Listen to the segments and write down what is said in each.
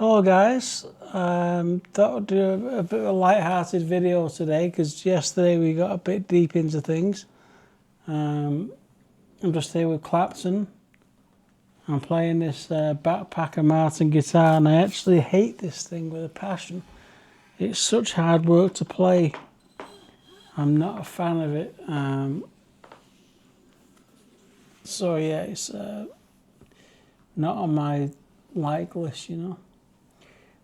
Hello guys, thought I'd do a bit of a light-hearted video today because yesterday we got a bit deep into things. I'm just here with Clapton. I'm playing this Backpacker Martin guitar and I actually hate this thing with a passion. It's such hard work to play. I'm not a fan of it. So yeah, it's not on my like list, you know.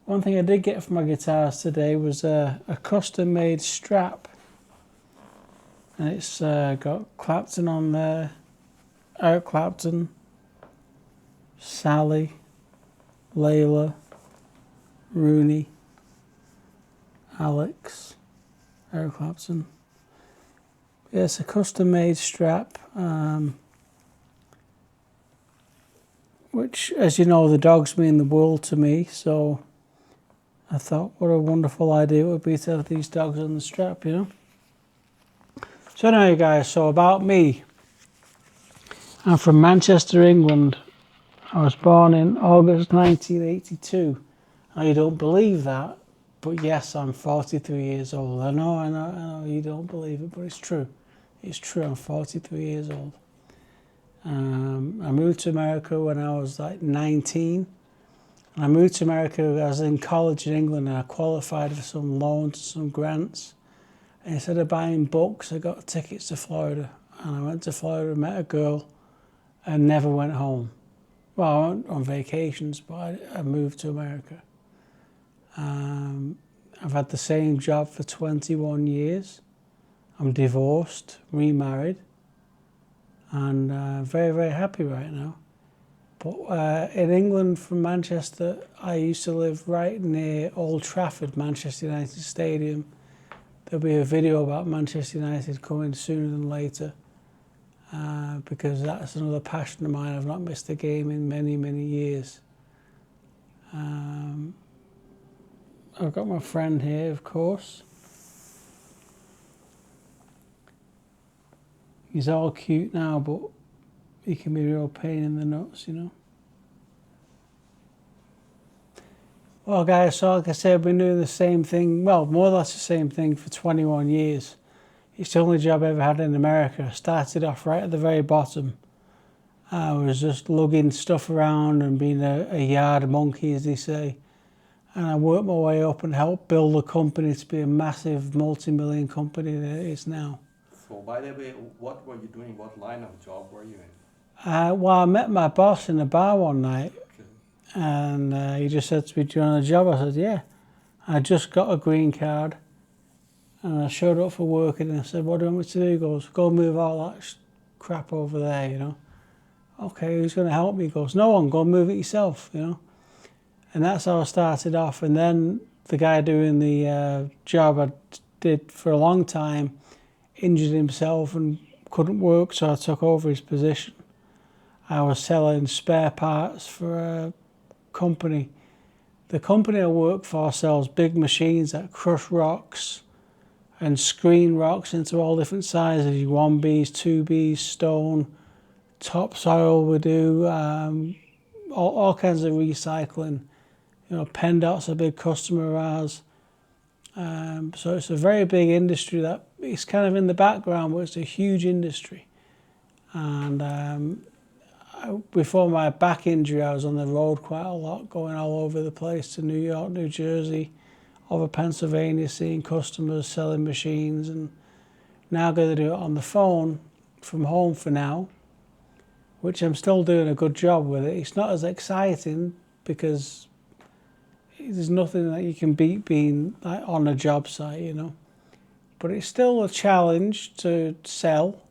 One thing I did get for my guitars today was a custom-made strap, and it's got Clapton on there, Eric Clapton, Sally, Layla, Rooney, Alex, Eric Clapton. Yeah, it's a custom-made strap, which, as you know, the dogs mean the world to me, so I thought what a wonderful idea it would be to have these dogs on the strap, you know. So anyway guys, so about me. I'm from Manchester, England. I was born in August 1982. Now you don't believe that, but yes, I'm 43 years old. I know you don't believe it, but it's true. It's true, I'm 43 years old. I moved to America when I was like 19. I moved to America, I was in college in England and I qualified for some loans, some grants. And instead of buying books, I got tickets to Florida. And I went to Florida, met a girl, and never went home. Well, I went on vacations, but I moved to America. I've had the same job for 21 years. I'm divorced, remarried, and very, very happy right now. But in England, from Manchester, I used to live right near Old Trafford, Manchester United Stadium. There'll be a video about Manchester United coming sooner than later, because that's another passion of mine. I've not missed a game in many, many years. I've got my friend here, of course. He's all cute now, but he can be a real pain in the nuts, you know. Well guys, so like I said, I've been doing the same thing, well, more or less the same thing for 21 years. It's the only job I ever had in America. I started off right at the very bottom. I was just lugging stuff around and being a yard monkey, as they say. And I worked my way up and helped build the company to be a massive multi-million company that it is now. So by the way, what were you doing? What line of job were you in? Well, I met my boss in a bar one night. Okay. And he just said to me, do you want a job? I said, yeah. I just got a green card and I showed up for work and I said, what do you want me to do? He goes, go move all that crap over there, you know. Okay, who's going to help me? He goes, no one, go move it yourself, you know. And that's how I started off. And then the guy doing the job I did for a long time injured himself and couldn't work, so I took over his position. I was selling spare parts for a company. The company I work for sells big machines that crush rocks and screen rocks into all different sizes, 1Bs, 2Bs, stone, topsoil we do, all kinds of recycling. You know, PennDOT's a big customer of ours. So it's a very big industry that it's kind of in the background, but it's a huge industry. And before my back injury, I was on the road quite a lot, going all over the place to New York, New Jersey, over Pennsylvania, seeing customers, selling machines, and now I'm going to do it on the phone from home for now, which I'm still doing a good job with it. It's not as exciting because there's nothing that you can beat being like on a job site, you know. But it's still a challenge to sell.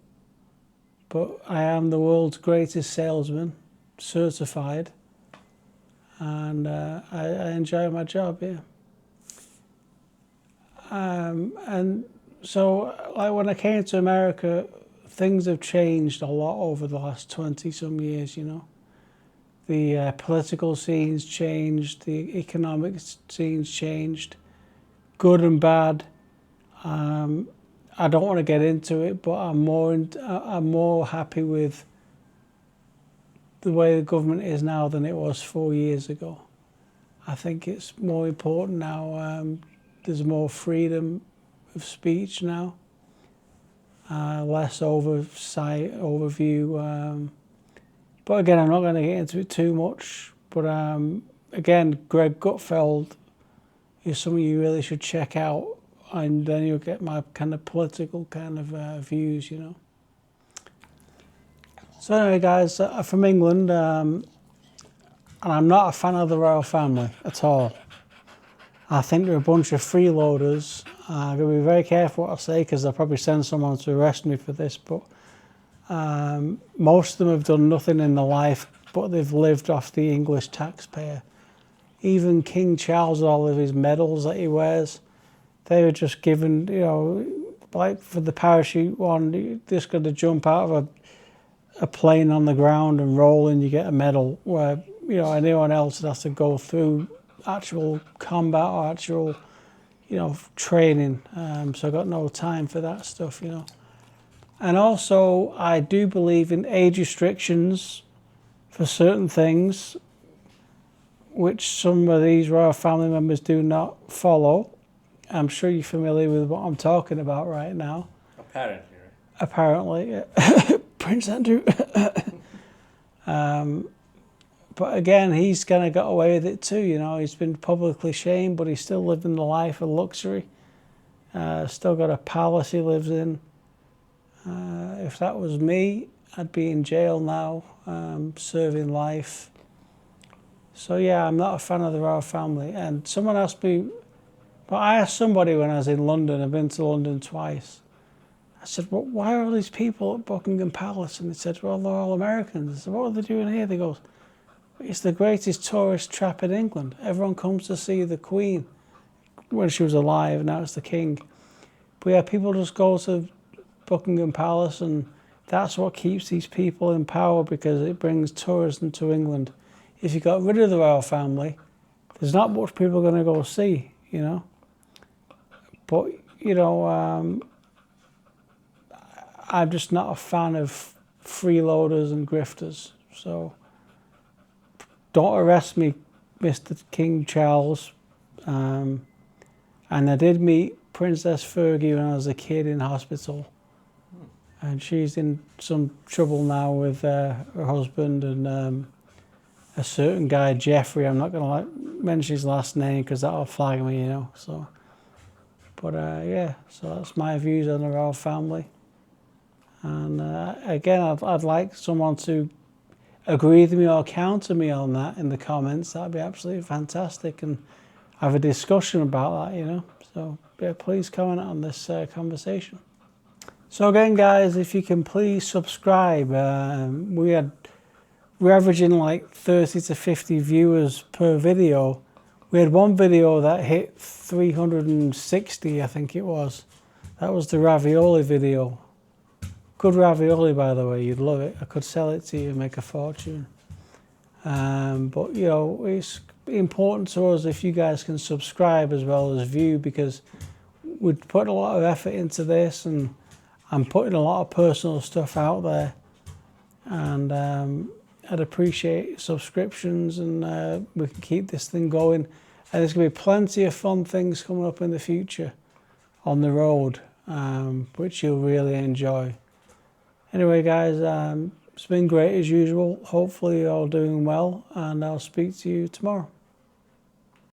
But I am the world's greatest salesman, certified, and I enjoy my job, yeah. And so, like when I came to America, things have changed a lot over the last 20-some years, you know. The political scene's changed, the economic scene's changed, good and bad. I don't want to get into it, but I'm more happy with the way the government is now than it was 4 years ago. I think it's more important now. There's more freedom of speech now, less oversight, overview. But again, I'm not going to get into it too much. But again, Greg Gutfeld is something you really should check out, and then you'll get my kind of political kind of views, you know. So anyway, guys, from England, and I'm not a fan of the royal family at all. I think they're a bunch of freeloaders. I'm going to be very careful what I say because they'll probably send someone to arrest me for this, but most of them have done nothing in their life, but they've lived off the English taxpayer. Even King Charles, all of his medals that he wears, they were just given, you know, like for the parachute one, you just got to jump out of a plane on the ground and roll and you get a medal, where, you know, anyone else would have to go through actual combat or actual, you know, training. So I got no time for that stuff, you know. And also, I do believe in age restrictions for certain things, which some of these royal family members do not follow. I'm sure you're familiar with what I'm talking about right now. Apparently, right? Apparently, yeah. Prince Andrew. But again, he's kind of got away with it too, you know. He's been publicly shamed, but he's still living the life of luxury. Still got a palace he lives in. If that was me, I'd be in jail now, serving life. So yeah, I'm not a fan of the royal family. And someone asked me, but I asked somebody when I was in London, I've been to London twice. I said, well, why are all these people at Buckingham Palace? And they said, well, they're all Americans. I said, what are they doing here? They go, it's the greatest tourist trap in England. Everyone comes to see the Queen when she was alive, now it's the King. But yeah, people just go to Buckingham Palace, and that's what keeps these people in power, because it brings tourism to England. If you got rid of the royal family, there's not much people are going to go see, you know. But, you know, I'm just not a fan of freeloaders and grifters. So don't arrest me, Mr. King Charles. And I did meet Princess Fergie when I was a kid in hospital. And she's in some trouble now with her husband and a certain guy, Jeffrey. I'm not going to mention his last name because that'll flag me, you know. So, but yeah, so that's my views on the royal family. And again, I'd like someone to agree with me or counter me on that in the comments. That'd be absolutely fantastic, and have a discussion about that, you know. So yeah, please comment on this conversation. So again, guys, if you can please subscribe. We're averaging like 30 to 50 viewers per video. We had one video that hit 360, I think it was. That was the ravioli video. Good ravioli, by the way, you'd love it. I could sell it to you and make a fortune. But, you know, it's important to us if you guys can subscribe as well as view, because we're putting a lot of effort into this, and I'm putting a lot of personal stuff out there. And I'd appreciate subscriptions, and we can keep this thing going. And there's going to be plenty of fun things coming up in the future on the road, which you'll really enjoy. Anyway, guys, it's been great as usual. Hopefully you're all doing well, and I'll speak to you tomorrow.